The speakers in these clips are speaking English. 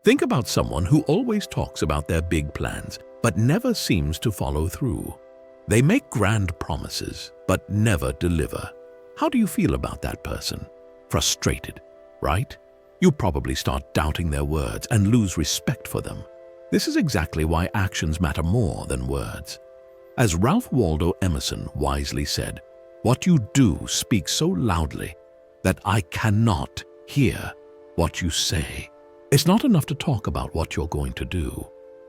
Think about someone who always talks about their big plans, but never seems to follow through. They make grand promises, but never deliver. How do you feel about that person? Frustrated, right? You probably start doubting their words and lose respect for them. This is exactly why actions matter more than words. As Ralph Waldo Emerson wisely said, "What you do speaks so loudly that I cannot hear what you say." It's not enough to talk about what you're going to do.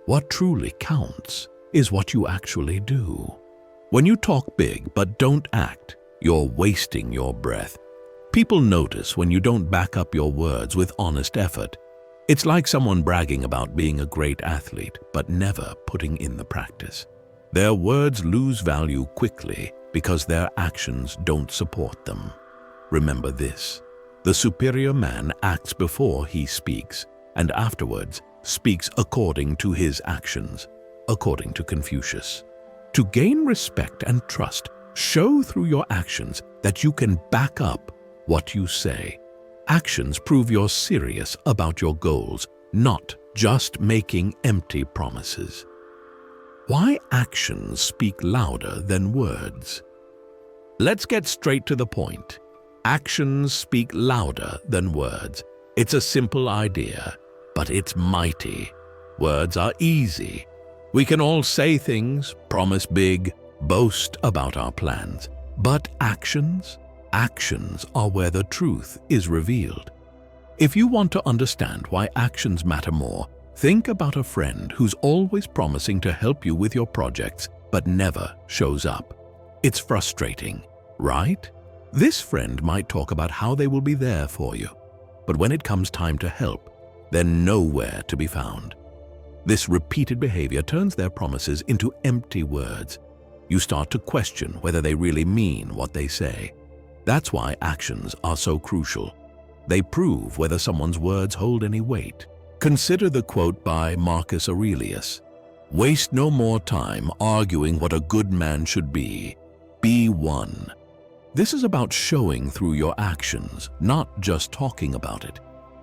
What truly counts is what you actually do. When you talk big but don't act, you're wasting your breath. People notice when you don't back up your words with honest effort. It's like someone bragging about being a great athlete but never putting in the practice. Their words lose value quickly because their actions don't support them. Remember this: the superior man acts before he speaks, and afterwards speaks according to his actions, according to Confucius. To gain respect and trust, show through your actions that you can back up what you say. Actions prove you're serious about your goals, not just making empty promises. Why actions speak louder than words? Let's get straight to the point. Actions speak louder than words. It's a simple idea, but it's mighty. Words are easy. We can all say things, promise big, boast about our plans. But actions are where the truth is revealed. If you want to understand why actions matter more, think about a friend who's always promising to help you with your projects but never shows up. It's frustrating, right? This friend might talk about how they will be there for you, but when it comes time to help, they're nowhere to be found. This repeated behavior turns their promises into empty words. You start to question whether they really mean what they say. That's why actions are so crucial. They prove whether someone's words hold any weight. Consider the quote by Marcus Aurelius: "Waste no more time arguing what a good man should be. Be one." This is about showing through your actions, not just talking about it.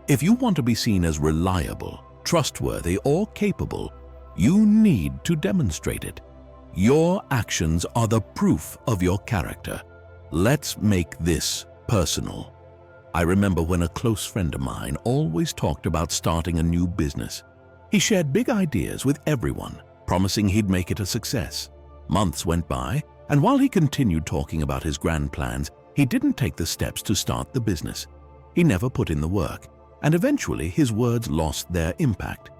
If you want to be seen as reliable, trustworthy, or capable, you need to demonstrate it. Your actions are the proof of your character. Let's make this personal. I remember when a close friend of mine always talked about starting a new business. He shared big ideas with everyone, promising he'd make it a success. Months went by, and while he continued talking about his grand plans, he didn't take the steps to start the business. He never put in the work, and eventually his words lost their impact.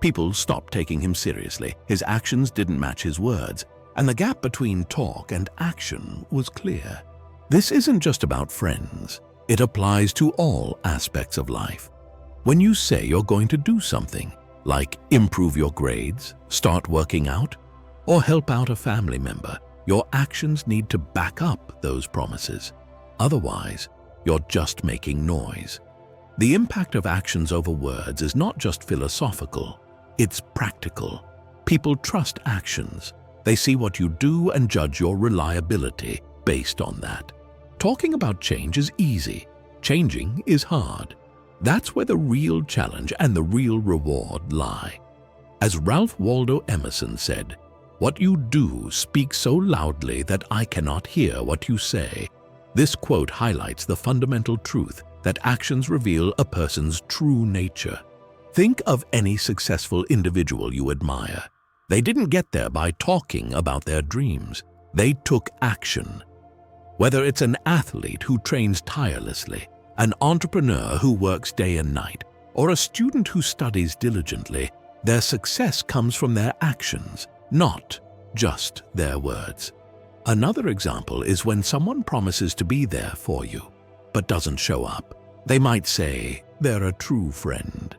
People stopped taking him seriously, his actions didn't match his words, and the gap between talk and action was clear. This isn't just about friends. It applies to all aspects of life. When you say you're going to do something, like improve your grades, start working out, or help out a family member, your actions need to back up those promises. Otherwise, you're just making noise. The impact of actions over words is not just philosophical, it's practical. People trust actions. They see what you do and judge your reliability based on that. Talking about change is easy. Changing is hard. That's where the real challenge and the real reward lie. As Ralph Waldo Emerson said, "What you do speaks so loudly that I cannot hear what you say." This quote highlights the fundamental truth that actions reveal a person's true nature. Think of any successful individual you admire. They didn't get there by talking about their dreams. They took action. Whether it's an athlete who trains tirelessly, an entrepreneur who works day and night, or a student who studies diligently, their success comes from their actions, not just their words. Another example is when someone promises to be there for you, but doesn't show up. They might say they're a true friend,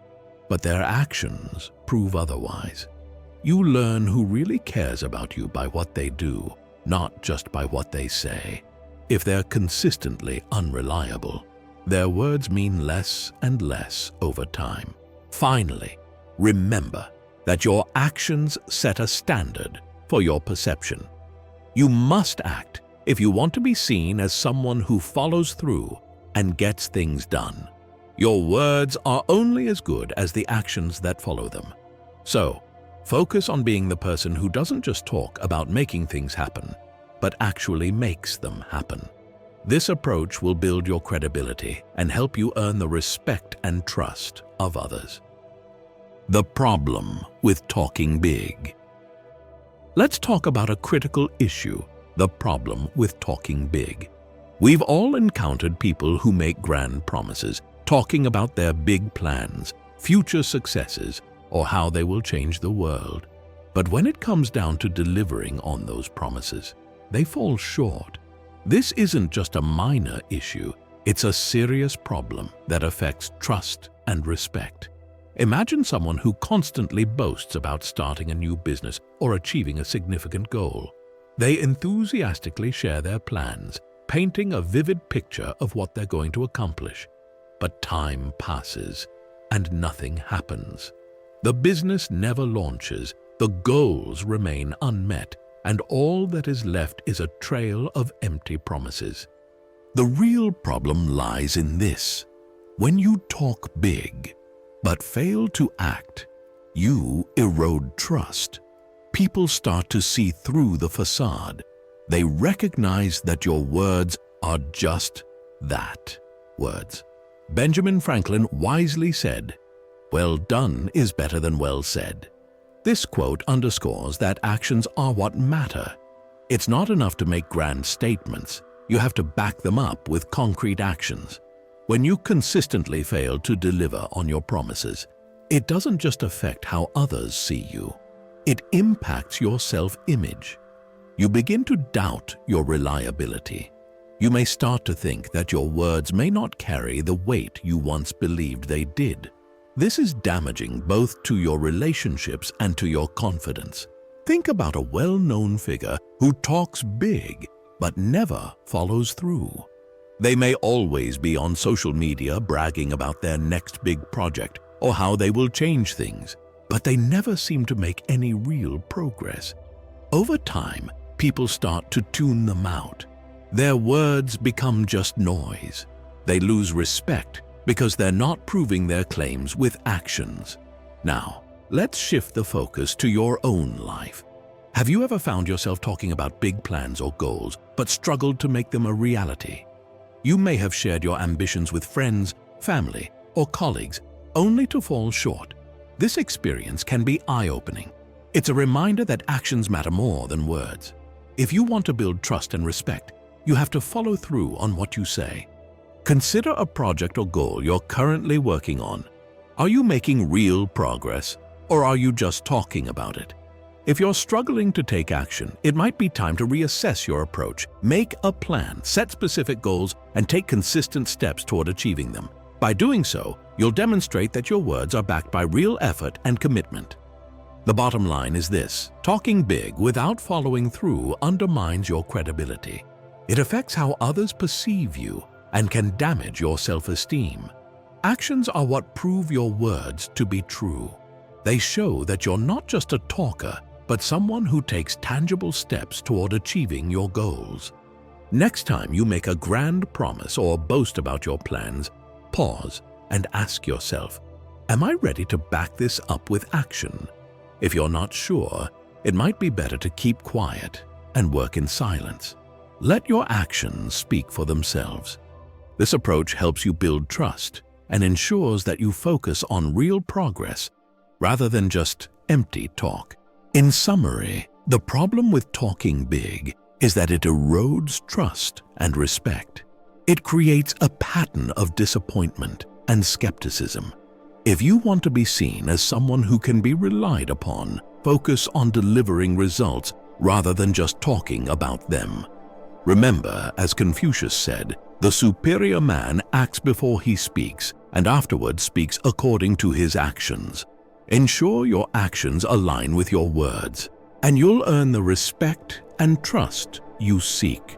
but their actions prove otherwise. You learn who really cares about you by what they do, not just by what they say. If they're consistently unreliable, their words mean less and less over time. Finally, remember that your actions set a standard for your perception. You must act if you want to be seen as someone who follows through and gets things done. Your words are only as good as the actions that follow them. So, focus on being the person who doesn't just talk about making things happen, but actually makes them happen. This approach will build your credibility and help you earn the respect and trust of others. The problem with talking big. Let's talk about a critical issue, the problem with talking big. We've all encountered people who make grand promises, talking about their big plans, future successes, or how they will change the world. But when it comes down to delivering on those promises, they fall short. This isn't just a minor issue, it's a serious problem that affects trust and respect. Imagine someone who constantly boasts about starting a new business or achieving a significant goal. They enthusiastically share their plans, painting a vivid picture of what they're going to accomplish. But time passes and nothing happens. The business never launches, the goals remain unmet, and all that is left is a trail of empty promises. The real problem lies in this. When you talk big, but fail to act, you erode trust. People start to see through the facade. They recognize that your words are just that, words. Benjamin Franklin wisely said, "Well done is better than well said." This quote underscores that actions are what matter. It's not enough to make grand statements. You have to back them up with concrete actions. When you consistently fail to deliver on your promises, it doesn't just affect how others see you. It impacts your self-image. You begin to doubt your reliability. You may start to think that your words may not carry the weight you once believed they did. This is damaging both to your relationships and to your confidence. Think about a well-known figure who talks big but never follows through. They may always be on social media bragging about their next big project or how they will change things, but they never seem to make any real progress. Over time, people start to tune them out. Their words become just noise. They lose respect because they're not proving their claims with actions. Now, let's shift the focus to your own life. Have you ever found yourself talking about big plans or goals, but struggled to make them a reality? You may have shared your ambitions with friends, family, or colleagues, only to fall short. This experience can be eye-opening. It's a reminder that actions matter more than words. If you want to build trust and respect, you have to follow through on what you say. Consider a project or goal you're currently working on. Are you making real progress, or are you just talking about it? If you're struggling to take action, it might be time to reassess your approach. Make a plan, set specific goals, and take consistent steps toward achieving them. By doing so, you'll demonstrate that your words are backed by real effort and commitment. The bottom line is this: talking big without following through undermines your credibility. It affects how others perceive you and can damage your self-esteem. Actions are what prove your words to be true. They show that you're not just a talker, but someone who takes tangible steps toward achieving your goals. Next time you make a grand promise or boast about your plans, pause and ask yourself, am I ready to back this up with action? If you're not sure, it might be better to keep quiet and work in silence. Let your actions speak for themselves. This approach helps you build trust and ensures that you focus on real progress rather than just empty talk. In summary, the problem with talking big is that it erodes trust and respect. It creates a pattern of disappointment and skepticism. If you want to be seen as someone who can be relied upon, focus on delivering results rather than just talking about them. Remember, as Confucius said, the superior man acts before he speaks and afterwards speaks according to his actions. Ensure your actions align with your words, and you'll earn the respect and trust you seek.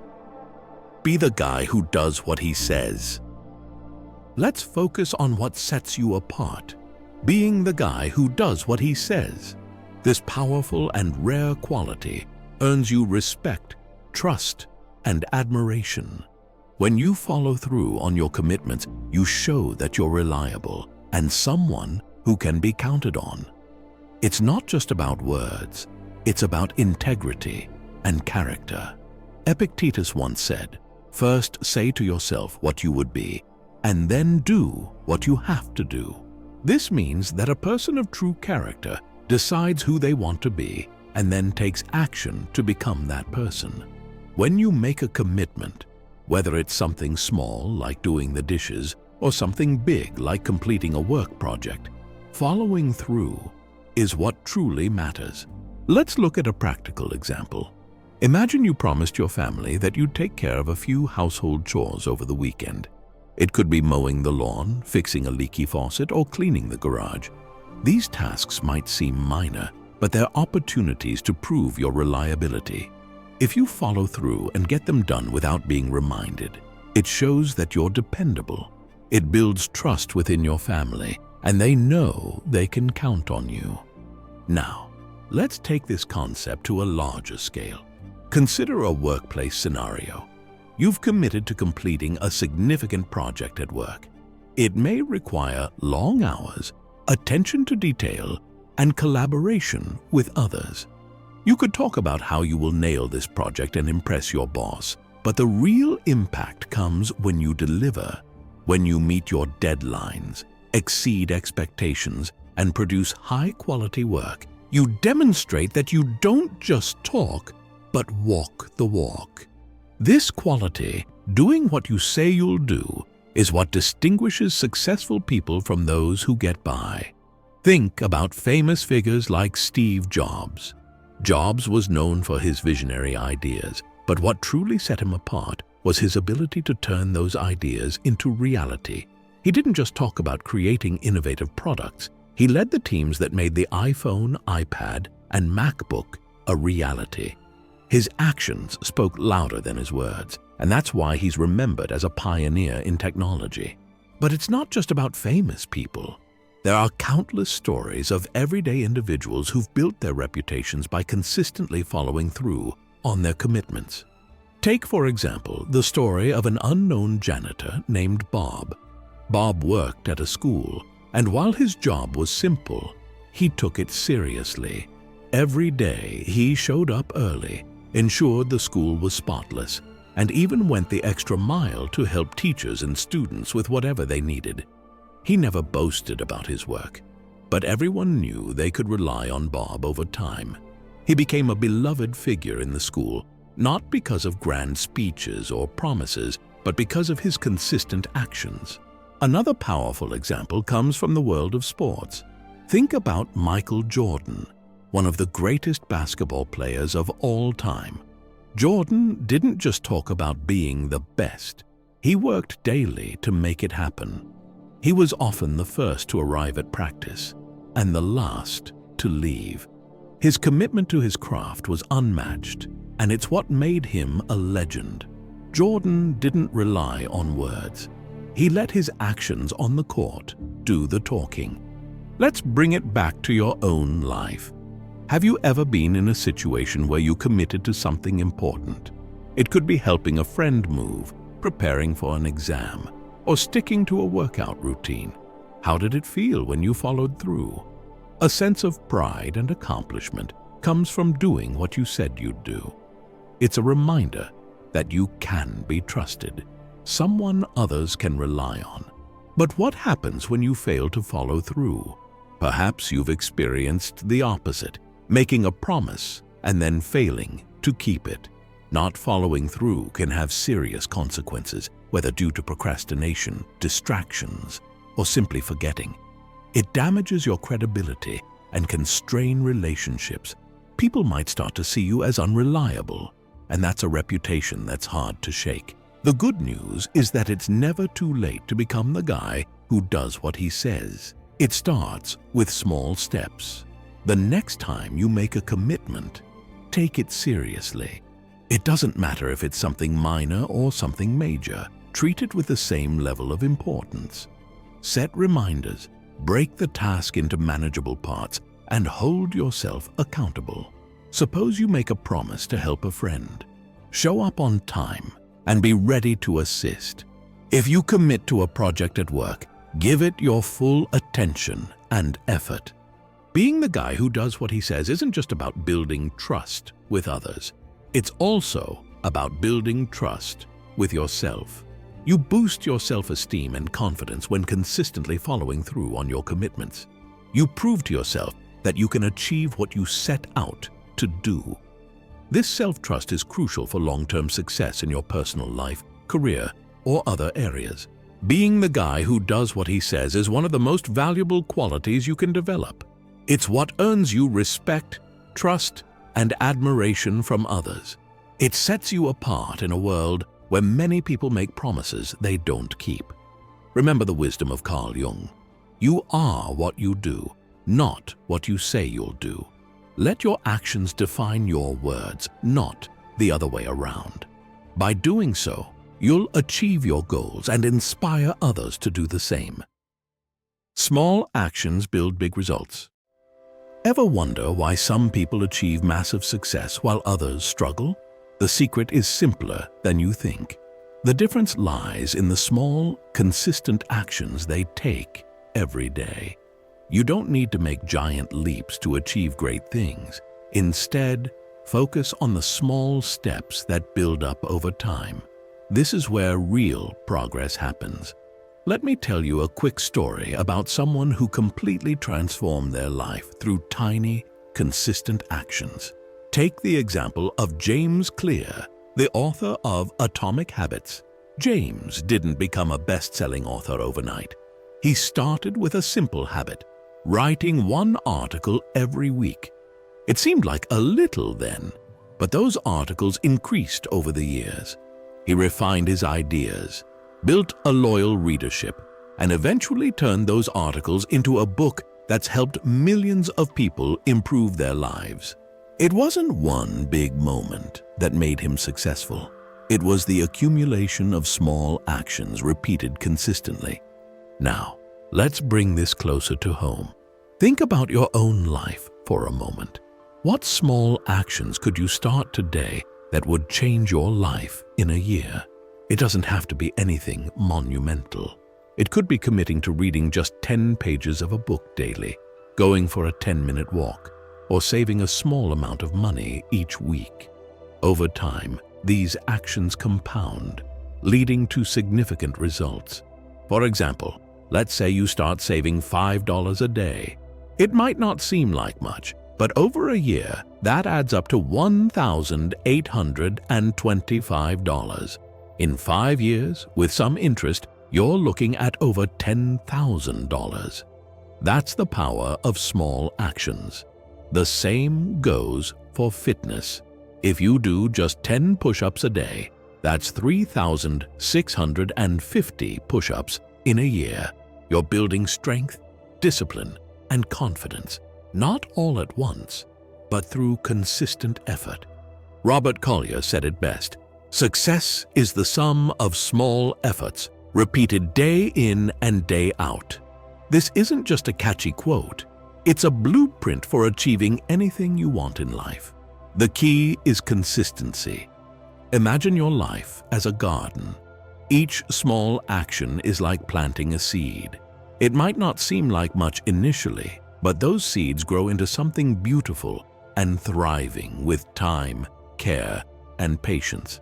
Be the guy who does what he says. Let's focus on what sets you apart. Being the guy who does what he says. This powerful and rare quality earns you respect, trust, and admiration. When you follow through on your commitments, you show that you're reliable and someone who can be counted on. It's not just about words, it's about integrity and character. Epictetus once said, "First say to yourself what you would be, and then do what you have to do." This means that a person of true character decides who they want to be and then takes action to become that person. When you make a commitment, whether it's something small like doing the dishes or something big like completing a work project, following through is what truly matters. Let's look at a practical example. Imagine you promised your family that you'd take care of a few household chores over the weekend. It could be mowing the lawn, fixing a leaky faucet, or cleaning the garage. These tasks might seem minor, but they're opportunities to prove your reliability. If you follow through and get them done without being reminded, it shows that you're dependable. It builds trust within your family, and they know they can count on you. Now, let's take this concept to a larger scale. Consider a workplace scenario. You've committed to completing a significant project at work. It may require long hours, attention to detail, and collaboration with others. You could talk about how you will nail this project and impress your boss, but the real impact comes when you deliver, when you meet your deadlines, exceed expectations, and produce high-quality work. You demonstrate that you don't just talk, but walk the walk. This quality, doing what you say you'll do, is what distinguishes successful people from those who get by. Think about famous figures like Steve Jobs. Jobs was known for his visionary ideas, but what truly set him apart was his ability to turn those ideas into reality. He didn't just talk about creating innovative products. He led the teams that made the iPhone, iPad, and MacBook a reality. His actions spoke louder than his words, and that's why he's remembered as a pioneer in technology. But it's not just about famous people. There are countless stories of everyday individuals who've built their reputations by consistently following through on their commitments. Take, for example, the story of an unknown janitor named Bob. Bob worked at a school, and while his job was simple, he took it seriously. Every day, he showed up early, ensured the school was spotless, and even went the extra mile to help teachers and students with whatever they needed. He never boasted about his work, but everyone knew they could rely on Bob over time. He became a beloved figure in the school, not because of grand speeches or promises, but because of his consistent actions. Another powerful example comes from the world of sports. Think about Michael Jordan, one of the greatest basketball players of all time. Jordan didn't just talk about being the best. He worked daily to make it happen. He was often the first to arrive at practice and the last to leave. His commitment to his craft was unmatched, and it's what made him a legend. Jordan didn't rely on words. He let his actions on the court do the talking. Let's bring it back to your own life. Have you ever been in a situation where you committed to something important? It could be helping a friend move, preparing for an exam, or sticking to a workout routine. How did it feel when you followed through? A sense of pride and accomplishment comes from doing what you said you'd do. It's a reminder that you can be trusted, someone others can rely on. But what happens when you fail to follow through? Perhaps you've experienced the opposite, making a promise and then failing to keep it. Not following through can have serious consequences, whether due to procrastination, distractions, or simply forgetting. It damages your credibility and can strain relationships. People might start to see you as unreliable, and that's a reputation that's hard to shake. The good news is that it's never too late to become the guy who does what he says. It starts with small steps. The next time you make a commitment, take it seriously. It doesn't matter if it's something minor or something major. Treat it with the same level of importance. Set reminders, break the task into manageable parts, and hold yourself accountable. Suppose you make a promise to help a friend. Show up on time, and be ready to assist. If you commit to a project at work, give it your full attention and effort. Being the guy who does what he says isn't just about building trust with others. It's also about building trust with yourself. You boost your self-esteem and confidence when consistently following through on your commitments. You prove to yourself that you can achieve what you set out to do. This self-trust is crucial for long-term success in your personal life, career, or other areas. Being the guy who does what he says is one of the most valuable qualities you can develop. It's what earns you respect, trust, and admiration from others. It sets you apart in a world where many people make promises they don't keep. Remember the wisdom of Carl Jung. You are what you do, not what you say you'll do. Let your actions define your words, not the other way around. By doing so, you'll achieve your goals and inspire others to do the same. Small actions build big results. Ever wonder why some people achieve massive success while others struggle? The secret is simpler than you think. The difference lies in the small, consistent actions they take every day. You don't need to make giant leaps to achieve great things. Instead, focus on the small steps that build up over time. This is where real progress happens. Let me tell you a quick story about someone who completely transformed their life through tiny, consistent actions. Take the example of James Clear, the author of Atomic Habits. James didn't become a best-selling author overnight. He started with a simple habit: writing one article every week. It seemed like a little then, but those articles increased over the years. He refined his ideas, built a loyal readership, and eventually turned those articles into a book that's helped millions of people improve their lives. It wasn't one big moment that made him successful. It was the accumulation of small actions repeated consistently. Now, let's bring this closer to home. Think about your own life for a moment. What small actions could you start today that would change your life in a year? It doesn't have to be anything monumental. It could be committing to reading just 10 pages of a book daily, going for a 10-minute walk, or saving a small amount of money each week. Over time, these actions compound, leading to significant results. For example, let's say you start saving $5 a day. It might not seem like much, but over a year, that adds up to $1,825. In 5 years, with some interest, you're looking at over $10,000. That's the power of small actions. The same goes for fitness. If you do just 10 push-ups a day, that's 3,650 push-ups in a year. You're building strength, discipline, and confidence, not all at once, but through consistent effort. Robert Collier said it best: "Success is the sum of small efforts, repeated day in and day out." This isn't just a catchy quote. It's a blueprint for achieving anything you want in life. The key is consistency. Imagine your life as a garden. Each small action is like planting a seed. It might not seem like much initially, but those seeds grow into something beautiful and thriving with time, care, and patience.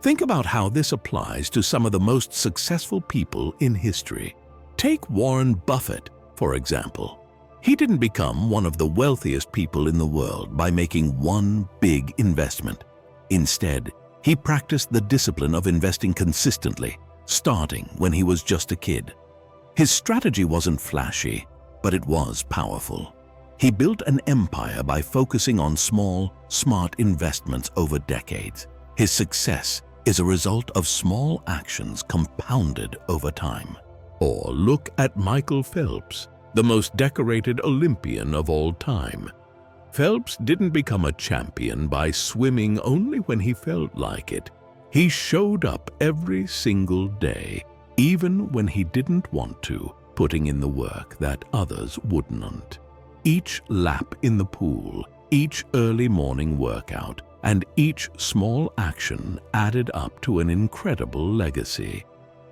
Think about how this applies to some of the most successful people in history. Take Warren Buffett, for example. He didn't become one of the wealthiest people in the world by making one big investment. Instead, he practiced the discipline of investing consistently, starting when he was just a kid. His strategy wasn't flashy, but it was powerful. He built an empire by focusing on small, smart investments over decades. His success is a result of small actions compounded over time. Or look at Michael Phelps, the most decorated Olympian of all time. Phelps didn't become a champion by swimming only when he felt like it. He showed up every single day, even when he didn't want to, putting in the work that others wouldn't. Each lap in the pool, each early morning workout, and each small action added up to an incredible legacy.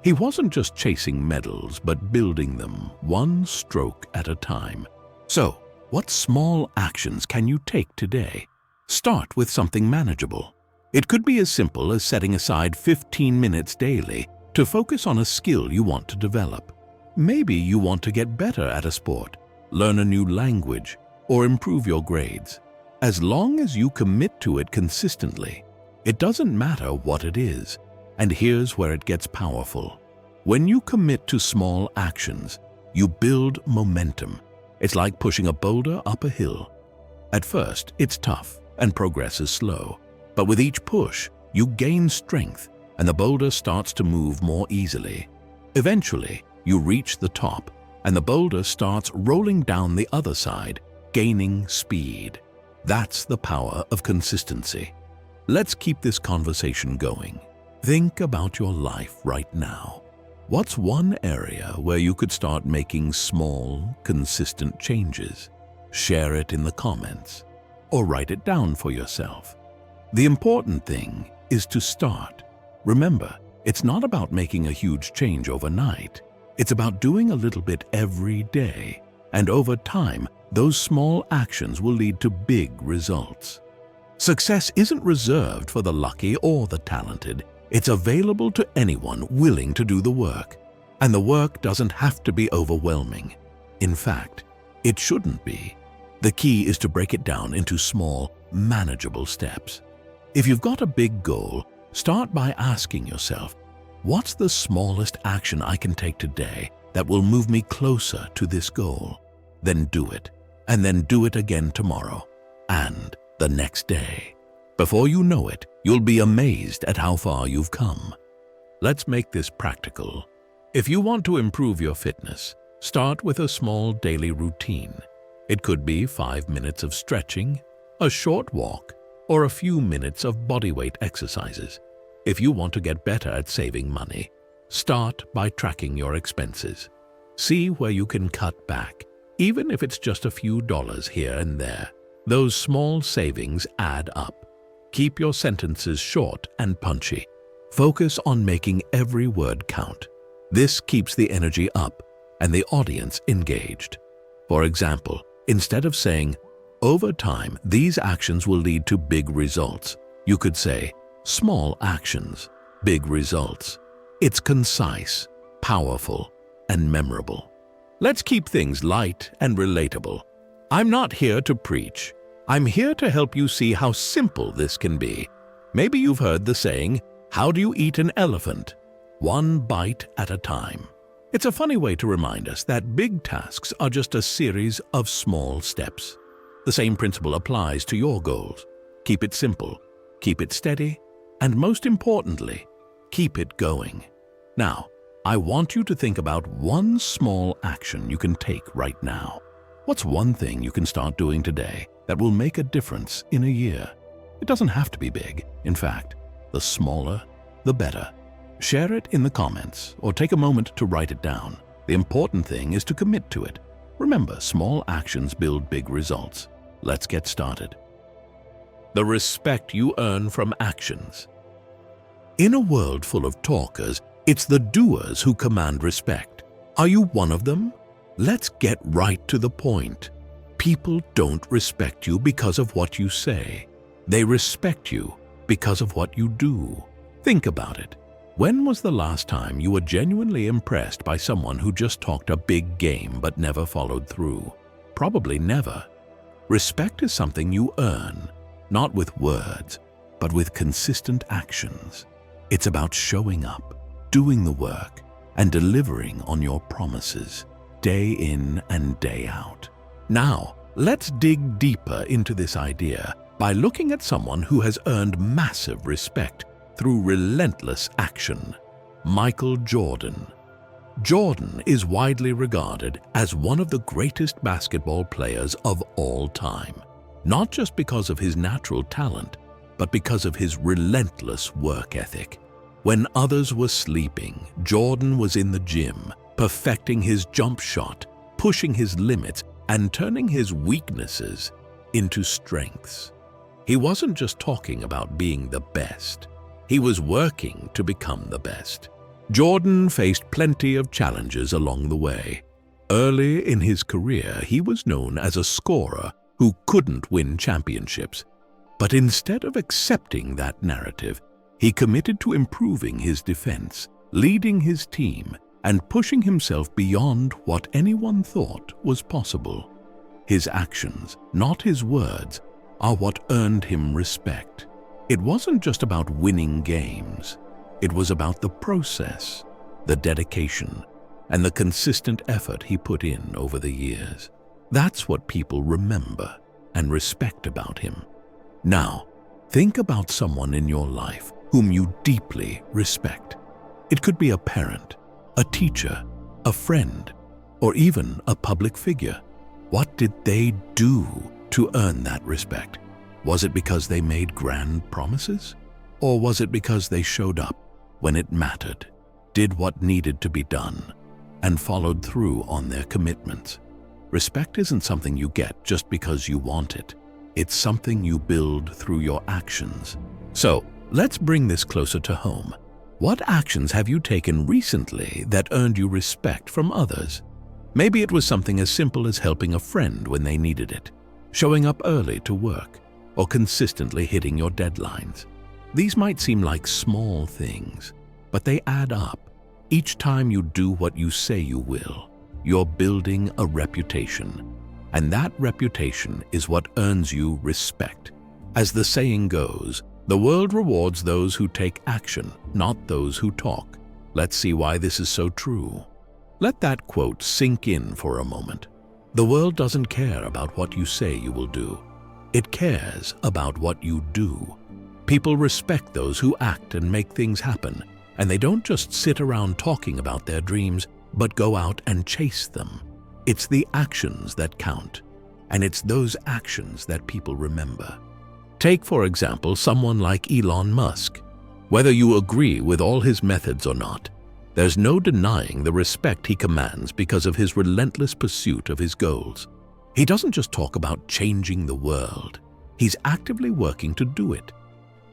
He wasn't just chasing medals, but building them one stroke at a time. So, what small actions can you take today? Start with something manageable. It could be as simple as setting aside 15 minutes daily to focus on a skill you want to develop. Maybe you want to get better at a sport, learn a new language, or improve your grades. As long as you commit to it consistently, it doesn't matter what it is. And here's where it gets powerful. When you commit to small actions, you build momentum. It's like pushing a boulder up a hill. At first, it's tough and progress is slow. But with each push, you gain strength and the boulder starts to move more easily. Eventually, you reach the top and the boulder starts rolling down the other side, gaining speed. That's the power of consistency. Let's keep this conversation going. Think about your life right now. What's one area where you could start making small, consistent changes? Share it in the comments or write it down for yourself. The important thing is to start. Remember, it's not about making a huge change overnight. It's about doing a little bit every day. And over time, those small actions will lead to big results. Success isn't reserved for the lucky or the talented. It's available to anyone willing to do the work. And the work doesn't have to be overwhelming. In fact, it shouldn't be. The key is to break it down into small, manageable steps. If you've got a big goal, start by asking yourself, what's the smallest action I can take today that will move me closer to this goal? Then do it, and then do it again tomorrow, and the next day. Before you know it, you'll be amazed at how far you've come. Let's make this practical. If you want to improve your fitness, start with a small daily routine. It could be 5 minutes of stretching, a short walk, or a few minutes of bodyweight exercises. If you want to get better at saving money, start by tracking your expenses. See where you can cut back, even if it's just a few dollars here and there. Those small savings add up. Keep your sentences short and punchy. Focus on making every word count. This keeps the energy up and the audience engaged. For example, instead of saying, "Over time, these actions will lead to big results," you could say, "Small actions, big results." It's concise, powerful, and memorable. Let's keep things light and relatable. I'm not here to preach. I'm here to help you see how simple this can be. Maybe you've heard the saying, "How do you eat an elephant? One bite at a time." It's a funny way to remind us that big tasks are just a series of small steps. The same principle applies to your goals. Keep it simple, keep it steady, and most importantly, keep it going. Now, I want you to think about one small action you can take right now. What's one thing you can start doing today that will make a difference in a year? It doesn't have to be big. In fact, the smaller, the better. Share it in the comments or take a moment to write it down. The important thing is to commit to it. Remember, small actions build big results. Let's get started. The respect you earn from actions. In a world full of talkers, it's the doers who command respect. Are you one of them? Let's get right to the point. People don't respect you because of what you say. They respect you because of what you do. Think about it. When was the last time you were genuinely impressed by someone who just talked a big game but never followed through? Probably never. Respect is something you earn, not with words, but with consistent actions. It's about showing up, doing the work, and delivering on your promises, day in and day out. Now, let's dig deeper into this idea by looking at someone who has earned massive respect through relentless action. Michael Jordan. Jordan is widely regarded as one of the greatest basketball players of all time, not just because of his natural talent, but because of his relentless work ethic. When others were sleeping, Jordan was in the gym, perfecting his jump shot, pushing his limits, and turning his weaknesses into strengths. He wasn't just talking about being the best. He was working to become the best. Jordan faced plenty of challenges along the way. Early in his career, he was known as a scorer who couldn't win championships. But instead of accepting that narrative, he committed to improving his defense, leading his team, and pushing himself beyond what anyone thought was possible. His actions, not his words, are what earned him respect. It wasn't just about winning games. It was about the process, the dedication, and the consistent effort he put in over the years. That's what people remember and respect about him. Now, think about someone in your life whom you deeply respect. It could be a parent, a teacher, a friend, or even a public figure. What did they do to earn that respect? Was it because they made grand promises? Or was it because they showed up when it mattered, did what needed to be done, and followed through on their commitments? Respect isn't something you get just because you want it. It's something you build through your actions. So, let's bring this closer to home. What actions have you taken recently that earned you respect from others? Maybe it was something as simple as helping a friend when they needed it, showing up early to work, or consistently hitting your deadlines. These might seem like small things, but they add up. Each time you do what you say you will, you're building a reputation. And that reputation is what earns you respect. As the saying goes, the world rewards those who take action, not those who talk. Let's see why this is so true. Let that quote sink in for a moment. The world doesn't care about what you say you will do. It cares about what you do. People respect those who act and make things happen, and they don't just sit around talking about their dreams, but go out and chase them. It's the actions that count, and it's those actions that people remember. Take, for example, someone like Elon Musk. Whether you agree with all his methods or not, there's no denying the respect he commands because of his relentless pursuit of his goals. He doesn't just talk about changing the world. He's actively working to do it.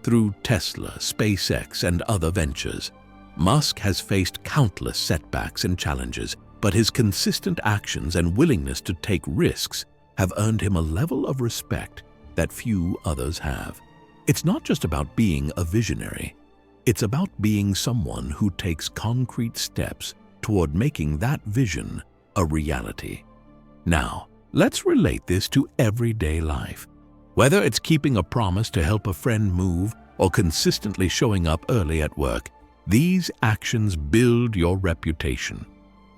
Through Tesla, SpaceX, and other ventures, Musk has faced countless setbacks and challenges, but his consistent actions and willingness to take risks have earned him a level of respect that few others have. It's not just about being a visionary. It's about being someone who takes concrete steps toward making that vision a reality. Now, let's relate this to everyday life. Whether it's keeping a promise to help a friend move or consistently showing up early at work, these actions build your reputation.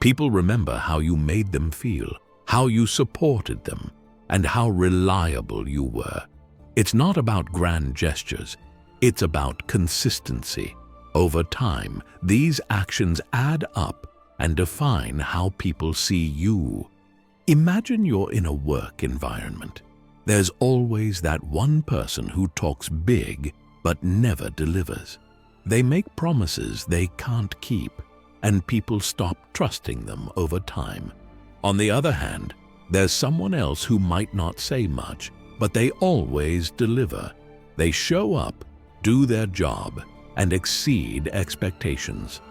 People remember how you made them feel, how you supported them, and how reliable you were. It's not about grand gestures. It's about consistency. Over time, these actions add up and define how people see you. Imagine you're in a work environment. There's always that one person who talks big but never delivers. They make promises they can't keep, and people stop trusting them over time. On the other hand, there's someone else who might not say much, but they always deliver. They show up, do their job, and exceed expectations.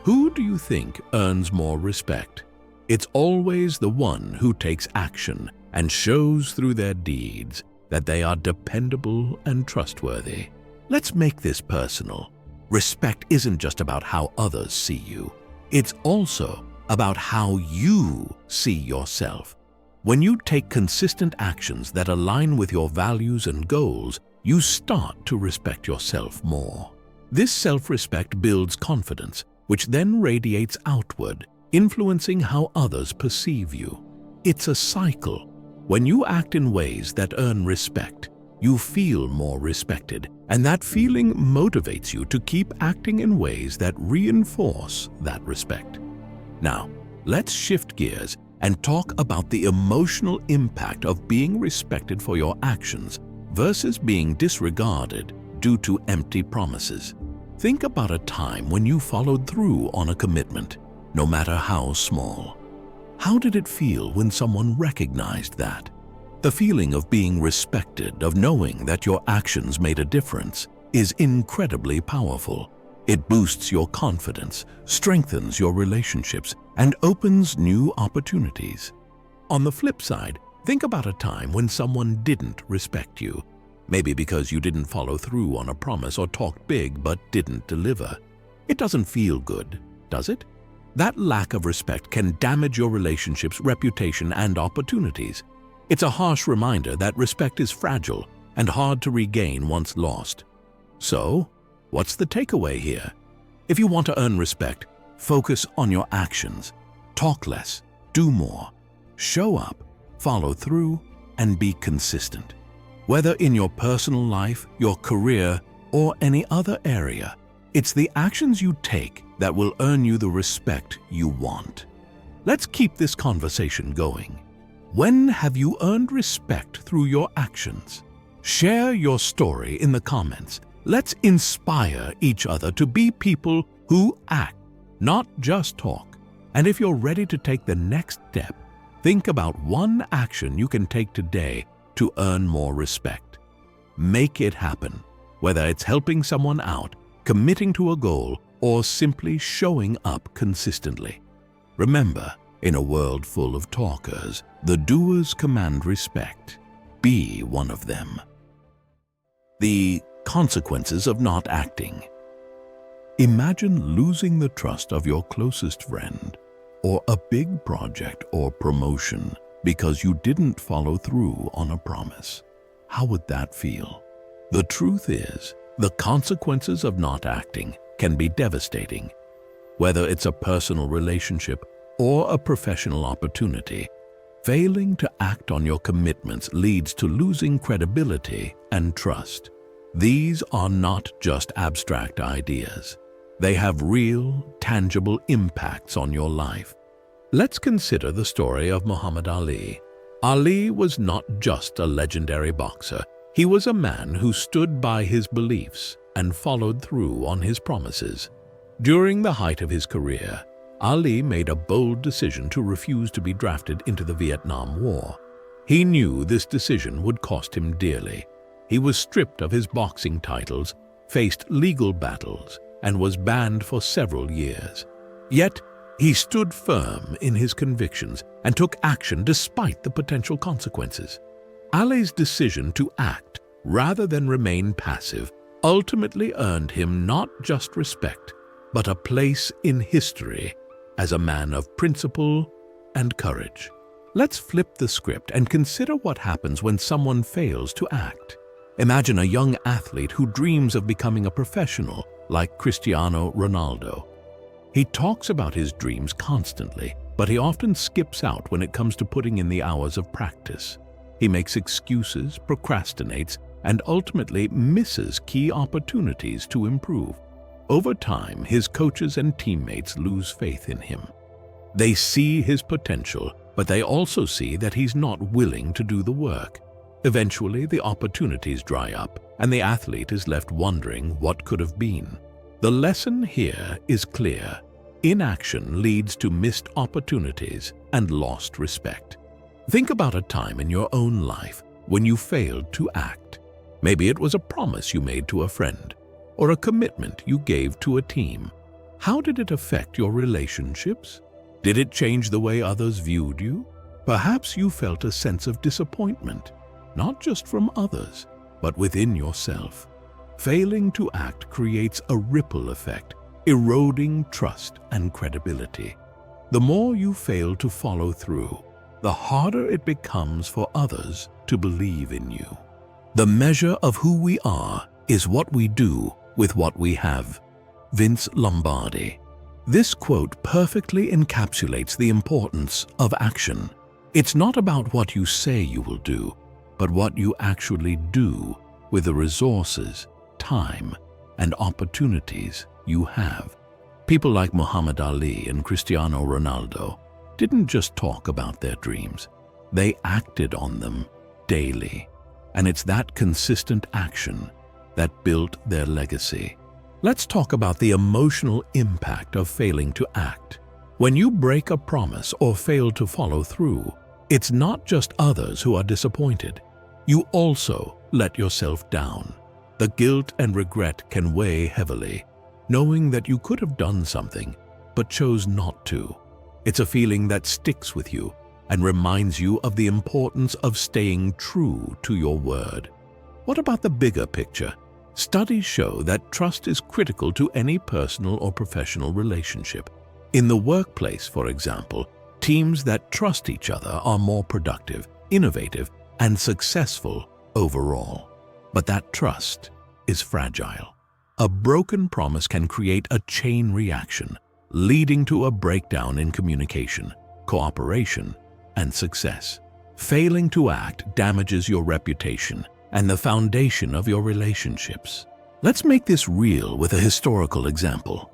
Who do you think earns more respect? It's always the one who takes action and shows through their deeds that they are dependable and trustworthy. Let's make this personal. Respect isn't just about how others see you. It's also about how you see yourself. When you take consistent actions that align with your values and goals, you start to respect yourself more. This self-respect builds confidence, which then radiates outward, influencing how others perceive you. It's a cycle. When you act in ways that earn respect, you feel more respected, and that feeling motivates you to keep acting in ways that reinforce that respect. Now, let's shift gears and talk about the emotional impact of being respected for your actions versus being disregarded due to empty promises. Think about a time when you followed through on a commitment, no matter how small. How did it feel when someone recognized that? The feeling of being respected, of knowing that your actions made a difference, is incredibly powerful. It boosts your confidence, strengthens your relationships, and opens new opportunities. On the flip side, think about a time when someone didn't respect you. Maybe because you didn't follow through on a promise or talked big but didn't deliver. It doesn't feel good, does it? That lack of respect can damage your relationships, reputation, and opportunities. It's a harsh reminder that respect is fragile and hard to regain once lost. So, what's the takeaway here? If you want to earn respect, focus on your actions. Talk less, do more. Show up, follow through, and be consistent. Whether in your personal life, your career, or any other area, it's the actions you take that will earn you the respect you want. Let's keep this conversation going. When have you earned respect through your actions? Share your story in the comments. Let's inspire each other to be people who act, not just talk. And if you're ready to take the next step, think about one action you can take today to earn more respect. Make it happen, whether it's helping someone out, committing to a goal, or simply showing up consistently. Remember, in a world full of talkers, the doers command respect. Be one of them. The consequences of not acting. Imagine losing the trust of your closest friend, or a big project or promotion because you didn't follow through on a promise. How would that feel? The truth is, the consequences of not acting can be devastating. Whether it's a personal relationship or a professional opportunity, failing to act on your commitments leads to losing credibility and trust. These are not just abstract ideas. They have real, tangible impacts on your life. Let's consider the story of Muhammad Ali. Ali was not just a legendary boxer. He was a man who stood by his beliefs and followed through on his promises. During the height of his career, Ali made a bold decision to refuse to be drafted into the Vietnam War. He knew this decision would cost him dearly. He was stripped of his boxing titles, faced legal battles, and was banned for several years. Yet, he stood firm in his convictions and took action despite the potential consequences. Ali's decision to act rather than remain passive ultimately earned him not just respect, but a place in history as a man of principle and courage. Let's flip the script and consider what happens when someone fails to act. Imagine a young athlete who dreams of becoming a professional like Cristiano Ronaldo. He talks about his dreams constantly, but he often skips out when it comes to putting in the hours of practice. He makes excuses, procrastinates, and ultimately misses key opportunities to improve. Over time, his coaches and teammates lose faith in him. They see his potential, but they also see that he's not willing to do the work. Eventually, the opportunities dry up, and the athlete is left wondering what could have been. The lesson here is clear. Inaction leads to missed opportunities and lost respect. Think about a time in your own life when you failed to act. Maybe it was a promise you made to a friend, or a commitment you gave to a team. How did it affect your relationships? Did it change the way others viewed you? Perhaps you felt a sense of disappointment, not just from others, but within yourself. Failing to act creates a ripple effect, eroding trust and credibility. The more you fail to follow through, the harder it becomes for others to believe in you. The measure of who we are is what we do with what we have. Vince Lombardi. This quote perfectly encapsulates the importance of action. It's not about what you say you will do, but what you actually do with the resources, time, and opportunities you have. People like Muhammad Ali and Cristiano Ronaldo didn't just talk about their dreams. They acted on them daily. And it's that consistent action that built their legacy. Let's talk about the emotional impact of failing to act. When you break a promise or fail to follow through, It's not just others who are disappointed. You also let yourself down. The guilt and regret can weigh heavily, knowing that you could have done something but chose not to. It's a feeling that sticks with you and reminds you of the importance of staying true to your word. What about the bigger picture? Studies show that trust is critical to any personal or professional relationship. In the workplace, for example, teams that trust each other are more productive, innovative, and successful overall. But that trust is fragile. A broken promise can create a chain reaction, leading to a breakdown in communication, cooperation, and success. Failing to act damages your reputation and the foundation of your relationships. Let's make this real with a historical example.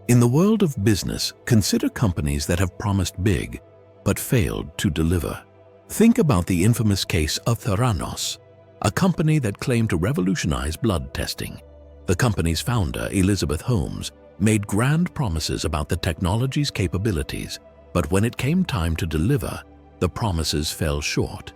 In the world of business, consider companies that have promised big but failed to deliver. Think about the infamous case of Theranos, a company that claimed to revolutionize blood testing. The company's founder, Elizabeth Holmes, made grand promises about the technology's capabilities, but when it came time to deliver, the promises fell short.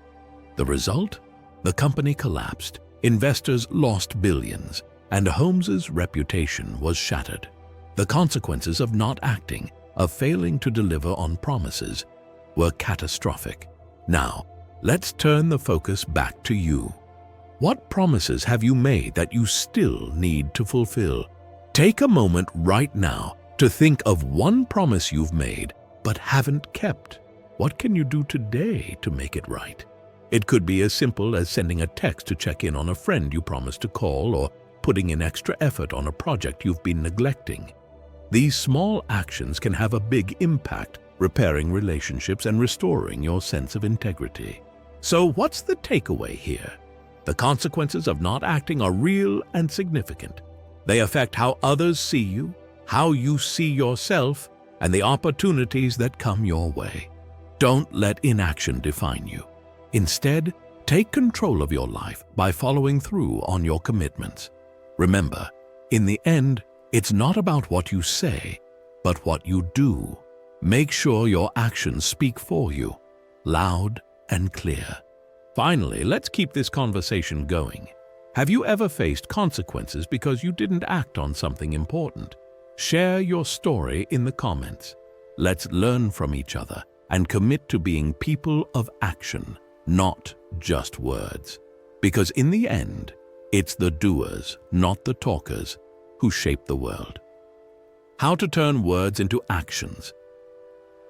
The result? The company collapsed, investors lost billions, and Holmes's reputation was shattered. The consequences of not acting, of failing to deliver on promises, were catastrophic. Now, let's turn the focus back to you. What promises have you made that you still need to fulfill? Take a moment right now to think of one promise you've made but haven't kept. What can you do today to make it right? It could be as simple as sending a text to check in on a friend you promised to call, or putting in extra effort on a project you've been neglecting. These small actions can have a big impact, repairing relationships and restoring your sense of integrity. So what's the takeaway here? The consequences of not acting are real and significant. They affect how others see you, how you see yourself, and the opportunities that come your way. Don't let inaction define you. Instead, take control of your life by following through on your commitments. Remember, in the end, it's not about what you say, but what you do. Make sure your actions speak for you, loud and clear. Finally, let's keep this conversation going. Have you ever faced consequences because you didn't act on something important? Share your story in the comments. Let's learn from each other and commit to being people of action, not just words. Because in the end, it's the doers, not the talkers, who shape the world. How to turn words into actions.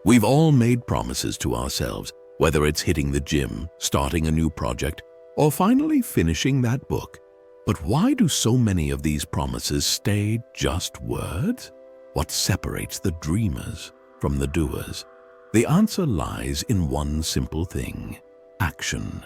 We've all made promises to ourselves, whether it's hitting the gym, starting a new project, or finally finishing that book. But why do so many of these promises stay just words? What separates the dreamers from the doers? The answer lies in one simple thing: action.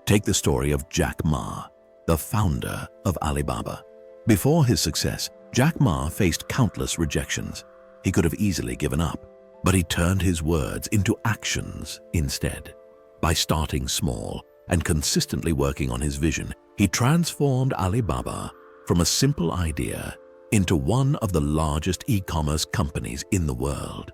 Take the story of Jack Ma, the founder of Alibaba. Before his success, Jack Ma faced countless rejections. He could have easily given up, but he turned his words into actions instead. By starting small and consistently working on his vision, he transformed Alibaba from a simple idea into one of the largest e-commerce companies in the world.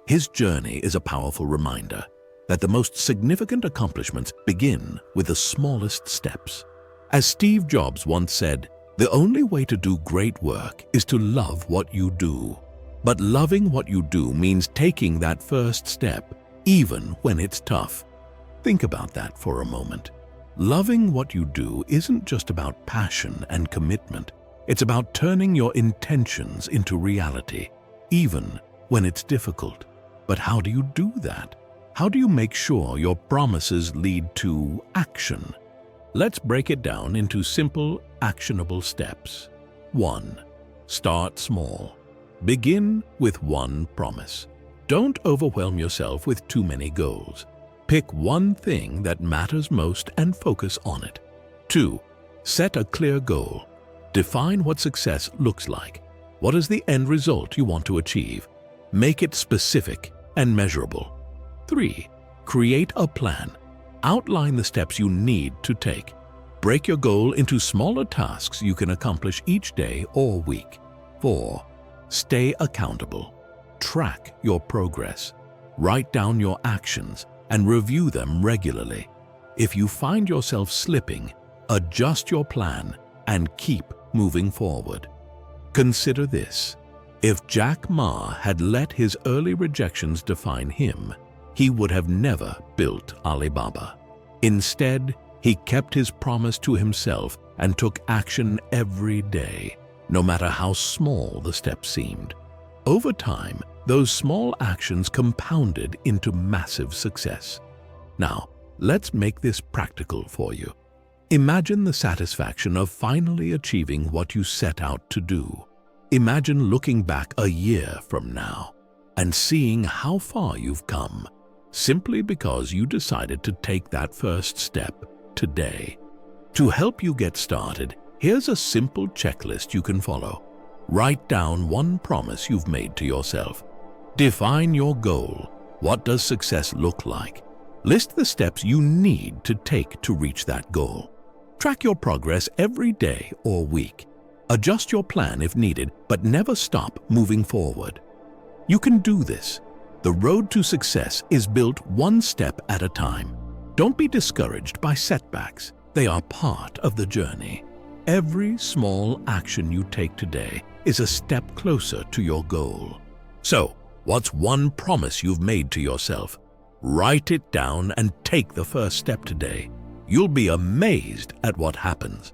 His journey is a powerful reminder that the most significant accomplishments begin with the smallest steps. As Steve Jobs once said, "The only way to do great work is to love what you do." But loving what you do means taking that first step, even when it's tough. Think about that for a moment. Loving what you do isn't just about passion and commitment. It's about turning your intentions into reality, even when it's difficult. But how do you do that? How do you make sure your promises lead to action? Let's break it down into simple, actionable steps. 1. Start small. Begin with one promise. Don't overwhelm yourself with too many goals. Pick one thing that matters most and focus on it. 2. Set a clear goal. Define what success looks like. What is the end result you want to achieve? Make it specific and measurable. 3. Create a plan. Outline the steps you need to take. Break your goal into smaller tasks you can accomplish each day or week. 4. Stay accountable. Track your progress. Write down your actions and review them regularly. If you find yourself slipping, adjust your plan and keep moving forward. Consider this. If Jack Ma had let his early rejections define him, he would have never built Alibaba. Instead, he kept his promise to himself and took action every day, no matter how small the steps seemed. Over time, those small actions compounded into massive success. Now, let's make this practical for you. Imagine the satisfaction of finally achieving what you set out to do. Imagine looking back a year from now and seeing how far you've come, simply because you decided to take that first step today. To help you get started, here's a simple checklist you can follow. Write down one promise you've made to yourself. Define your goal. What does success look like? List the steps you need to take to reach that goal. Track your progress every day or week. Adjust your plan if needed, but never stop moving forward. You can do this. The road to success is built one step at a time. Don't be discouraged by setbacks. They are part of the journey. Every small action you take today is a step closer to your goal. So, what's one promise you've made to yourself? Write it down and take the first step today. You'll be amazed at what happens.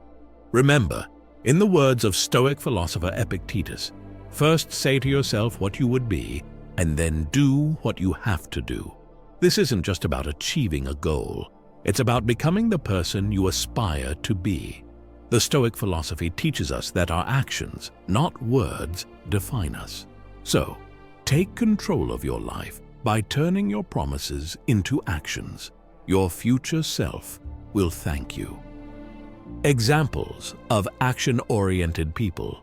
Remember, in the words of Stoic philosopher Epictetus, first say to yourself what you would be, and then do what you have to do. This isn't just about achieving a goal. It's about becoming the person you aspire to be. The Stoic philosophy teaches us that our actions, not words, define us. So, take control of your life by turning your promises into actions. Your future self will thank you. Examples of action-oriented people.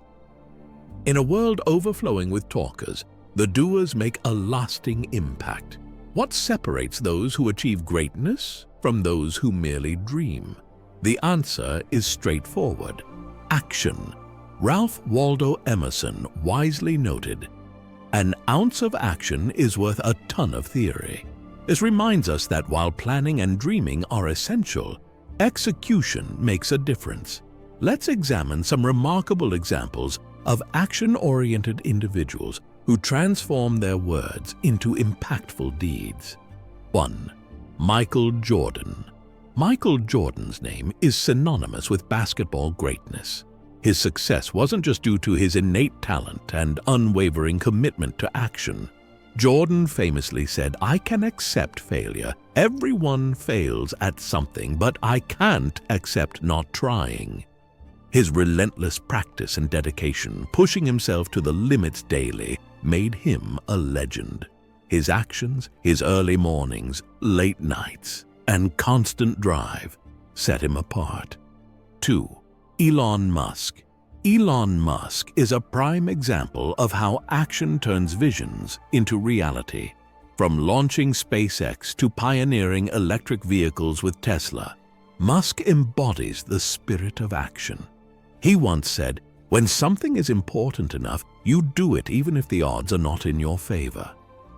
In a world overflowing with talkers, the doers make a lasting impact. What separates those who achieve greatness from those who merely dream? The answer is straightforward: action. Ralph Waldo Emerson wisely noted, "An ounce of action is worth a ton of theory." This reminds us that while planning and dreaming are essential, execution makes a difference. Let's examine some remarkable examples of action-oriented individuals who transform their words into impactful deeds. 1. Michael Jordan. Michael Jordan's name is synonymous with basketball greatness. His success wasn't just due to his innate talent and unwavering commitment to action. Jordan famously said, "I can accept failure. Everyone fails at something, but I can't accept not trying." His relentless practice and dedication, pushing himself to the limits daily, made him a legend. His actions, his early mornings, late nights, and constant drive set him apart. 2. Elon Musk. Elon Musk is a prime example of how action turns visions into reality. From launching SpaceX to pioneering electric vehicles with Tesla, Musk embodies the spirit of action. He once said, "When something is important enough, you do it even if the odds are not in your favor."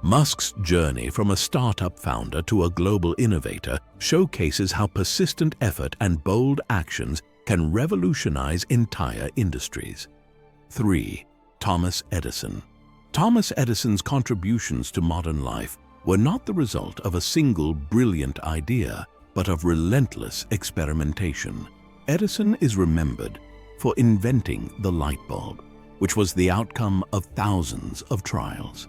Musk's journey from a startup founder to a global innovator showcases how persistent effort and bold actions can revolutionize entire industries. 3. Thomas Edison. Thomas Edison's contributions to modern life were not the result of a single brilliant idea, but of relentless experimentation. Edison is remembered for inventing the light bulb, which was the outcome of thousands of trials.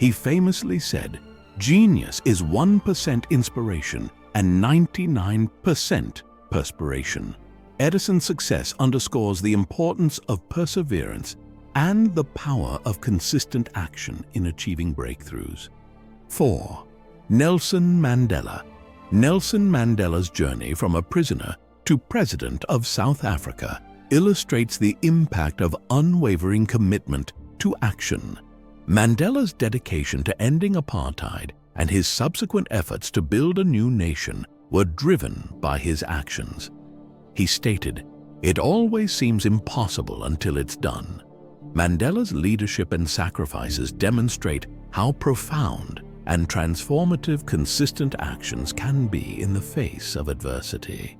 He famously said, "Genius is 1% inspiration and 99% perspiration." Edison's success underscores the importance of perseverance and the power of consistent action in achieving breakthroughs. 4. Nelson Mandela. Nelson Mandela's journey from a prisoner to president of South Africa illustrates the impact of unwavering commitment to action. Mandela's dedication to ending apartheid and his subsequent efforts to build a new nation were driven by his actions. He stated, "It always seems impossible until it's done." Mandela's leadership and sacrifices demonstrate how profound and transformative, consistent actions can be in the face of adversity.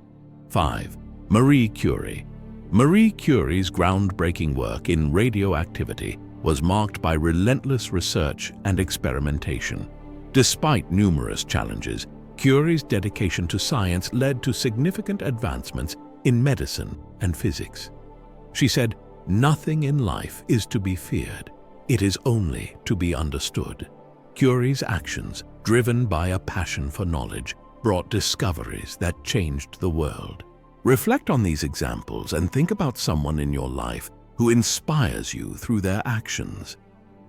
5. Marie Curie. Marie Curie's groundbreaking work in radioactivity was marked by relentless research and experimentation. Despite numerous challenges, Curie's dedication to science led to significant advancements in medicine and physics. She said, "Nothing in life is to be feared. It is only to be understood." Curie's actions, driven by a passion for knowledge, brought discoveries that changed the world. Reflect on these examples and think about someone in your life who inspires you through their actions.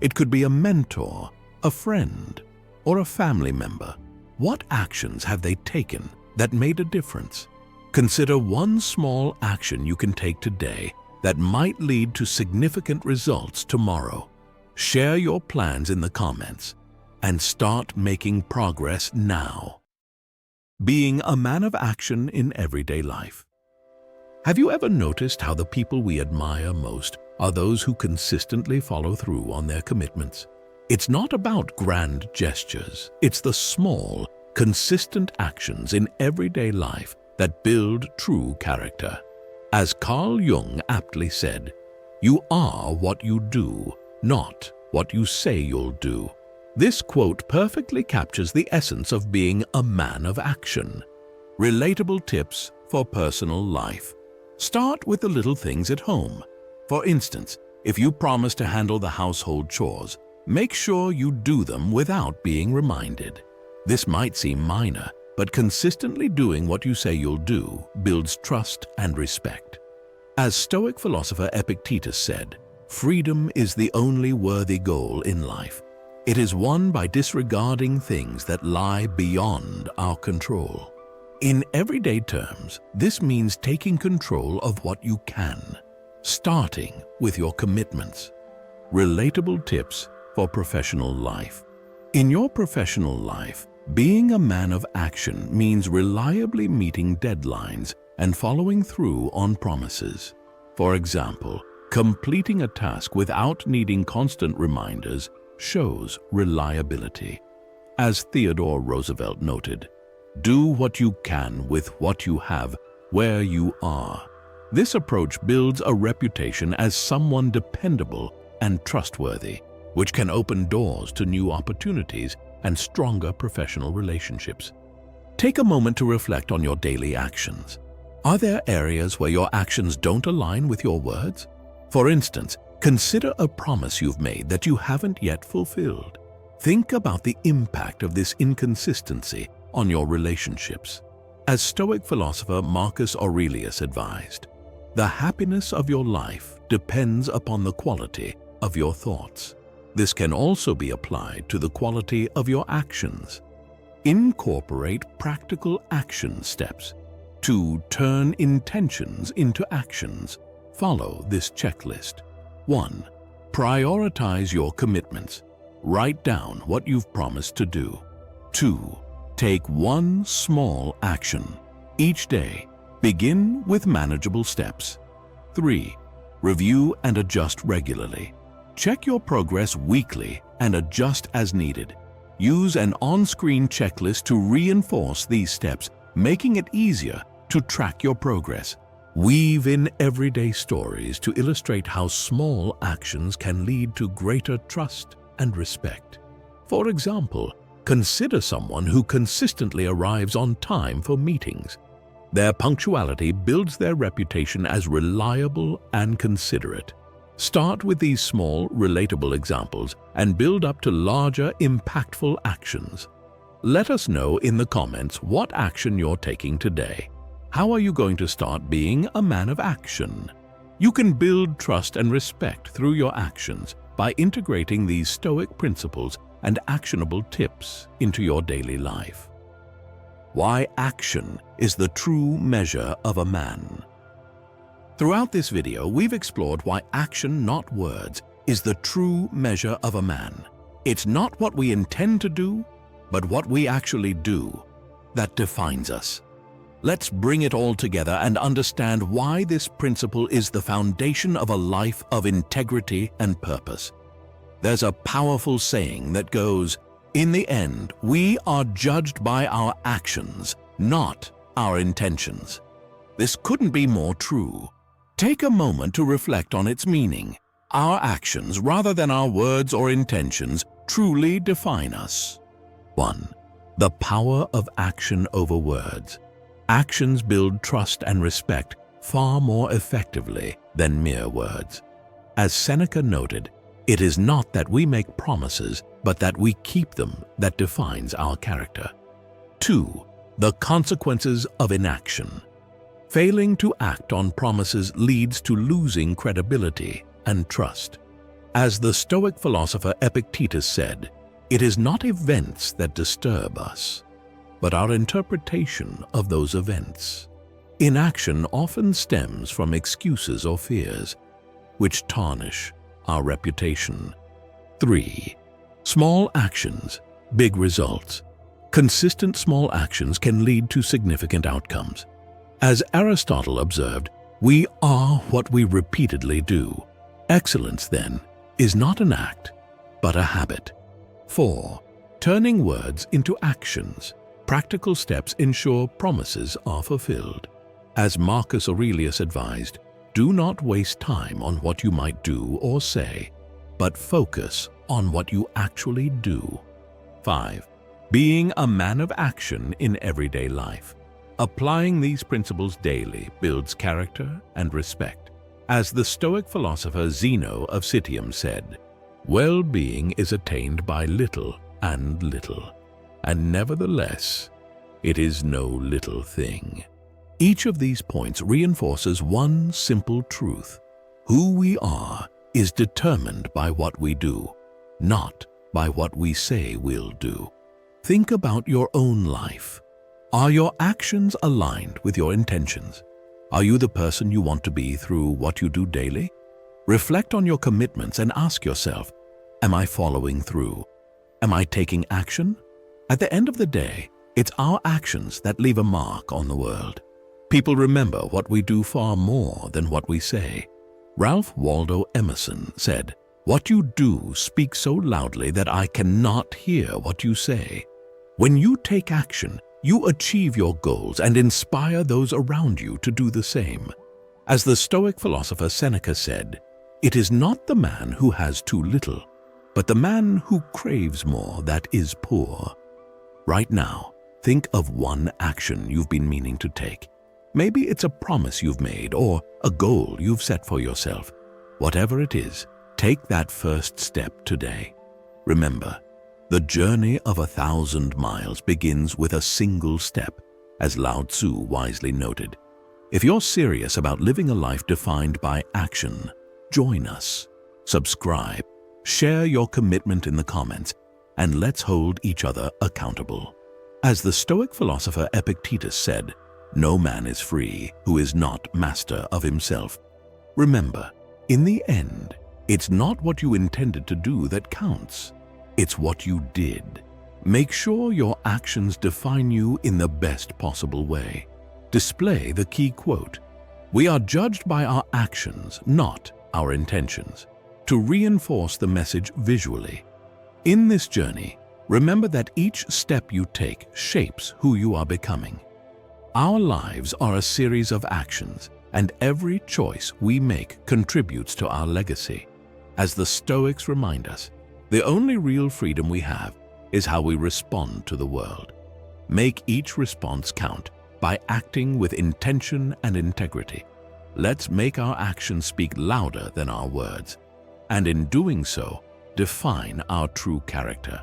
It could be a mentor, a friend, or a family member. What actions have they taken that made a difference? Consider one small action you can take today that might lead to significant results tomorrow. Share your plans in the comments and start making progress now. Being a man of action in everyday life. Have you ever noticed how the people we admire most are those who consistently follow through on their commitments? It's not about grand gestures. It's the small, consistent actions in everyday life that build true character. As Carl Jung aptly said, "You are what you do, not what you say you'll do." This quote perfectly captures the essence of being a man of action. Relatable tips for personal life. Start with the little things at home. For instance, if you promise to handle the household chores, make sure you do them without being reminded. This might seem minor, but consistently doing what you say you'll do builds trust and respect. As Stoic philosopher Epictetus said, "Freedom is the only worthy goal in life. It is won by disregarding things that lie beyond our control." In everyday terms, this means taking control of what you can, starting with your commitments. Relatable tips for professional life. In your professional life, being a man of action means reliably meeting deadlines and following through on promises. For example, completing a task without needing constant reminders shows reliability. As Theodore Roosevelt noted, "Do what you can with what you have where you are." This approach builds a reputation as someone dependable and trustworthy, which can open doors to new opportunities and stronger professional relationships. Take a moment to reflect on your daily actions. Are there areas where your actions don't align with your words? For instance, consider a promise you've made that you haven't yet fulfilled. Think about the impact of this inconsistency on your relationships. As Stoic philosopher Marcus Aurelius advised, "The happiness of your life depends upon the quality of your thoughts." This can also be applied to the quality of your actions. Incorporate practical action steps to turn intentions into actions. Follow this checklist. 1. Prioritize your commitments. Write down what you've promised to do. 2. Take one small action each day. Begin with manageable steps. 3. Review and adjust regularly. Check your progress weekly and adjust as needed. Use an on-screen checklist to reinforce these steps, making it easier to track your progress. Weave in everyday stories to illustrate how small actions can lead to greater trust and respect. For example, consider someone who consistently arrives on time for meetings. Their punctuality builds their reputation as reliable and considerate. Start with these small, relatable examples and build up to larger, impactful actions. Let us know in the comments what action you're taking today. How are you going to start being a man of action? You can build trust and respect through your actions by integrating these Stoic principles and actionable tips into your daily life. Why action is the true measure of a man. Throughout this video, we've explored why action, not words, is the true measure of a man. It's not what we intend to do, but what we actually do that defines us. Let's bring it all together and understand why this principle is the foundation of a life of integrity and purpose. There's a powerful saying that goes, In the end, we are judged by our actions, not our intentions. This couldn't be more true. Take a moment to reflect on its meaning. Our actions, rather than our words or intentions, truly define us. 1. The power of action over words. Actions build trust and respect far more effectively than mere words. As Seneca noted, it is not that we make promises, but that we keep them that defines our character. 2. The consequences of inaction. Failing to act on promises leads to losing credibility and trust. As the Stoic philosopher Epictetus said, it is not events that disturb us, but our interpretation of those events. Inaction often stems from excuses or fears, which tarnish our reputation. 3. Small actions, big results. Consistent small actions can lead to significant outcomes. As Aristotle observed, we are what we repeatedly do. Excellence, then, is not an act, but a habit. 4. Turning words into actions. Practical steps ensure promises are fulfilled. As Marcus Aurelius advised, do not waste time on what you might do or say, but focus on what you actually do. 5. Being a man of action in everyday life. Applying these principles daily builds character and respect. As the Stoic philosopher Zeno of Citium said, well-being is attained by little and little, and nevertheless, it is no little thing. Each of these points reinforces one simple truth. Who we are is determined by what we do, not by what we say we'll do. Think about your own life. Are your actions aligned with your intentions? Are you the person you want to be through what you do daily? Reflect on your commitments and ask yourself, am I following through? Am I taking action? At the end of the day, it's our actions that leave a mark on the world. People remember what we do far more than what we say. Ralph Waldo Emerson said, "What you do speaks so loudly that I cannot hear what you say." When you take action, you achieve your goals and inspire those around you to do the same. As the Stoic philosopher Seneca said, "It is not the man who has too little, but the man who craves more that is poor." Right now, think of one action you've been meaning to take. Maybe it's a promise you've made or a goal you've set for yourself. Whatever it is, take that first step today. Remember, the journey of 1,000 miles begins with a single step, as Lao Tzu wisely noted. If you're serious about living a life defined by action, join us. Subscribe, share your commitment in the comments, and let's hold each other accountable. As the Stoic philosopher Epictetus said, "No man is free who is not master of himself." Remember, in the end, it's not what you intended to do that counts. It's what you did. Make sure your actions define you in the best possible way. Display the key quote, "We are judged by our actions, not our intentions," to reinforce the message visually. In this journey, remember that each step you take shapes who you are becoming. Our lives are a series of actions, and every choice we make contributes to our legacy. As the Stoics remind us, the only real freedom we have is how we respond to the world. Make each response count by acting with intention and integrity. Let's make our actions speak louder than our words, and in doing so, define our true character.